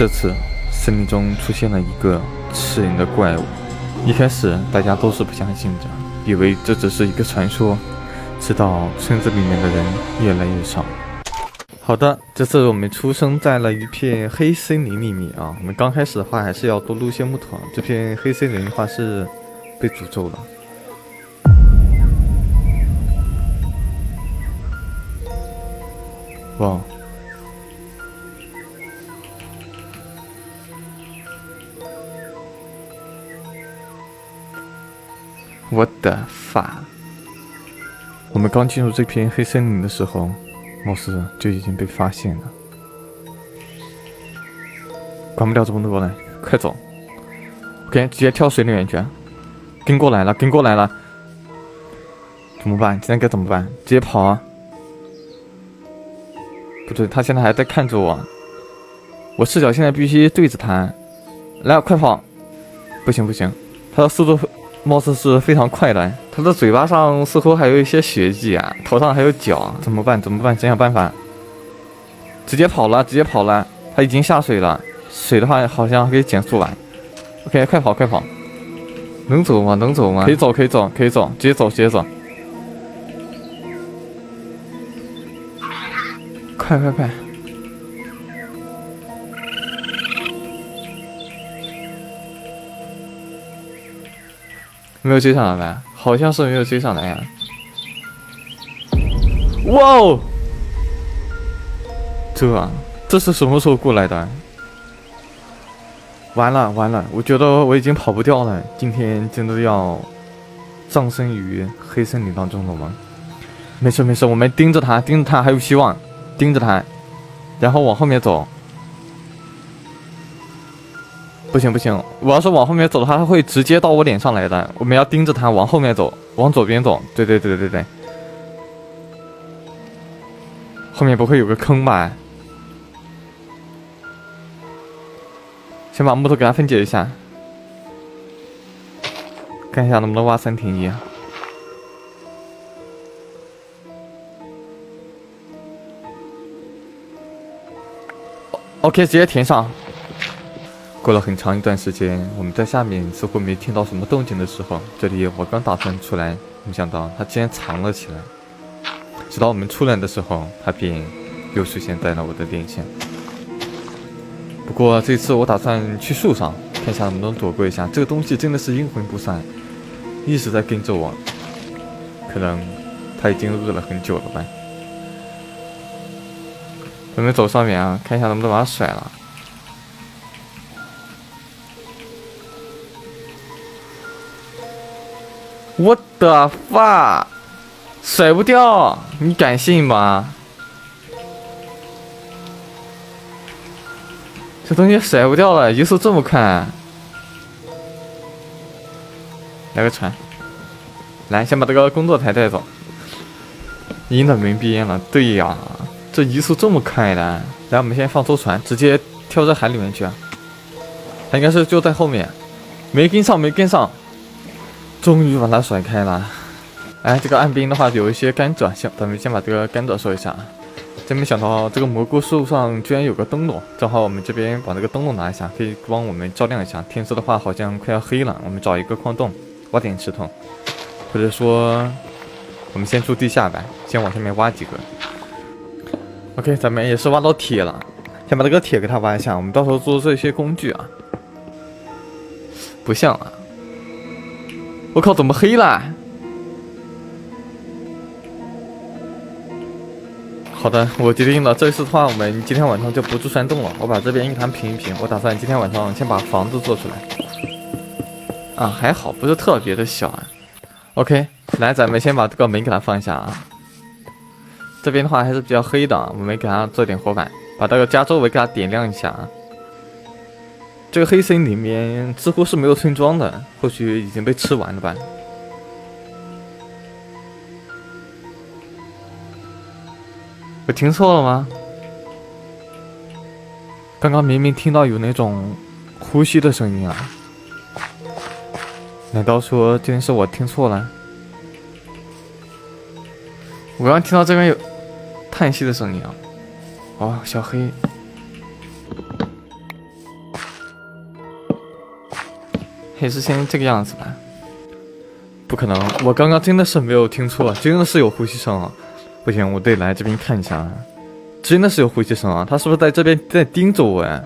这次森林中出现了一个吃人的怪物，一开始大家都是不相信的，以为这只是一个传说，直到村子里面的人越来越少。好的，这次我们出生在了一片黑森林里面啊。我们刚开始的话还是要多录些木头，这片黑森林的话是被诅咒了。哇！我的发！我们刚进入这片黑森林的时候，貌似就已经被发现了。管不了这么多了，快走 ！OK， 直接跳水里面去。跟过来了，跟过来了！怎么办？现在该怎么办？直接跑啊！不对，他现在还在看着我，我视角现在必须对着他。来，快跑！不行不行，他的速度貌似是非常快的，他的嘴巴上似乎还有一些血迹啊，头上还有角，怎么办？怎么办？想想办法！直接跑了，直接跑了！他已经下水了，水的话好像可以减速吧 ？OK， 快跑快跑！能走吗？能走吗？可以走可以走可以走，直接走直接走！快快快！没有追上来吧？好像是没有追上来呀。哇哦！这是什么时候过来的？完了完了！我觉得我已经跑不掉了。今天真的要葬身于黑森林当中了吗？没事没事，我们盯着他，盯着他，还有希望。盯着他，然后往后面走。不行不行，我要是往后面走的话，他会直接到我脸上来的。我们要盯着他往后面走，往左边走。对对对对对，后面不会有个坑吧？先把木头给它分解一下，看一下能不能挖3挺1。OK， 直接填上。过了很长一段时间，我们在下面似乎没听到什么动静的时候，这里我刚打算出来，没想到它竟然藏了起来。直到我们出来的时候，它便又出现在了我的面前。不过这次我打算去树上看一下能不能躲过一下，这个东西真的是阴魂不散，一直在跟着我，可能它已经饿了很久了吧。我们走上面啊，看一下能不能把它甩了。我的发，甩不掉，你敢信吗？这东西甩不掉了，移速这么快。来个船，来，先把这个工作台带走。阴的没边了，对呀。这移速这么快的，来，我们先放艘船，直接跳在海里面去啊！他应该是就在后面，没跟上，没跟上，终于把它甩开了。哎，这个岸边的话有一些甘蔗，咱们先把这个甘蔗收一下。真没想到这个蘑菇树上居然有个灯笼，正好我们这边把这个灯笼拿一下，可以帮我们照亮一下。天色的话好像快要黑了，我们找一个矿洞，挖点石头，或者说我们先住地下吧，先往下面挖几个。OK， 咱们也是挖到铁了，先把这个铁给它挖一下，我们到时候做这些工具啊。不像啊！我靠，怎么黑了？好的，我决定了，这次的话，我们今天晚上就不住山洞了。我把这边一滩平一平，我打算今天晚上先把房子做出来。啊，还好，不是特别的小啊。OK， 来，咱们先把这个门给它放一下啊。这边的话还是比较黑的，我们给它做点火把，把这个家周围给它点亮一下啊。这个黑森林里面似乎是没有村庄的，或许已经被吃完了吧。我听错了吗？刚刚明明听到有那种呼吸的声音啊，难道说真是我听错了？我刚刚听到这边有叹息的声音啊！哦，小黑，还是先这个样子吧。不可能，我刚刚真的是没有听错，真的是有呼吸声啊！不行，我得来这边看一下啊，真的是有呼吸声啊！他是不是在这边在盯着我呀？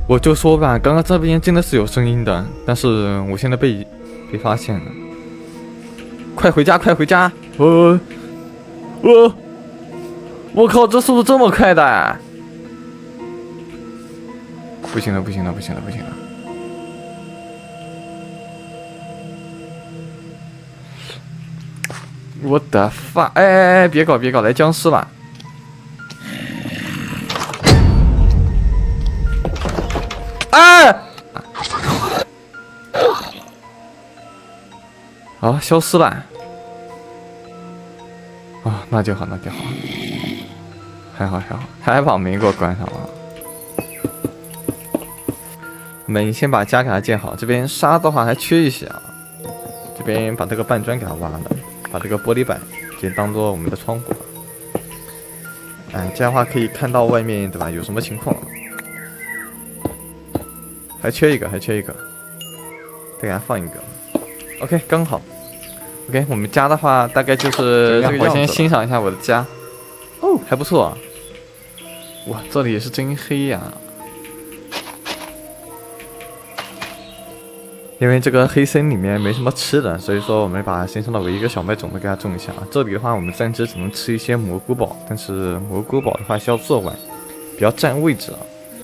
我就说吧，刚刚这边真的是有声音的，但是我现在被发现了。快回家，快回家！我靠，这速度这么快的！不行了，不行了，不行了，不行了！我的发，哎，别搞，别搞，来僵尸了！哎！好，消失了。啊，那就好，那就好。还好，还把门给我关上了。我们先把家给它建好，这边沙的话还缺一些啊。这边把这个半砖给它挖了，把这个玻璃板直接当做我们的窗户。哎，这样的话可以看到外面，对吧？有什么情况？还缺一个，再给它放一个。OK， 刚好。OK， 我们家的话大概就是这个。我先欣赏一下我的家。哦，还不错。哇，这里也是真黑呀。因为这个黑森里面没什么吃的，所以说我们把身上的唯一一个小麦种子给它种一下。这里的话，我们暂时只能吃一些蘑菇宝，但是蘑菇宝的话需要做完，比较占位置啊。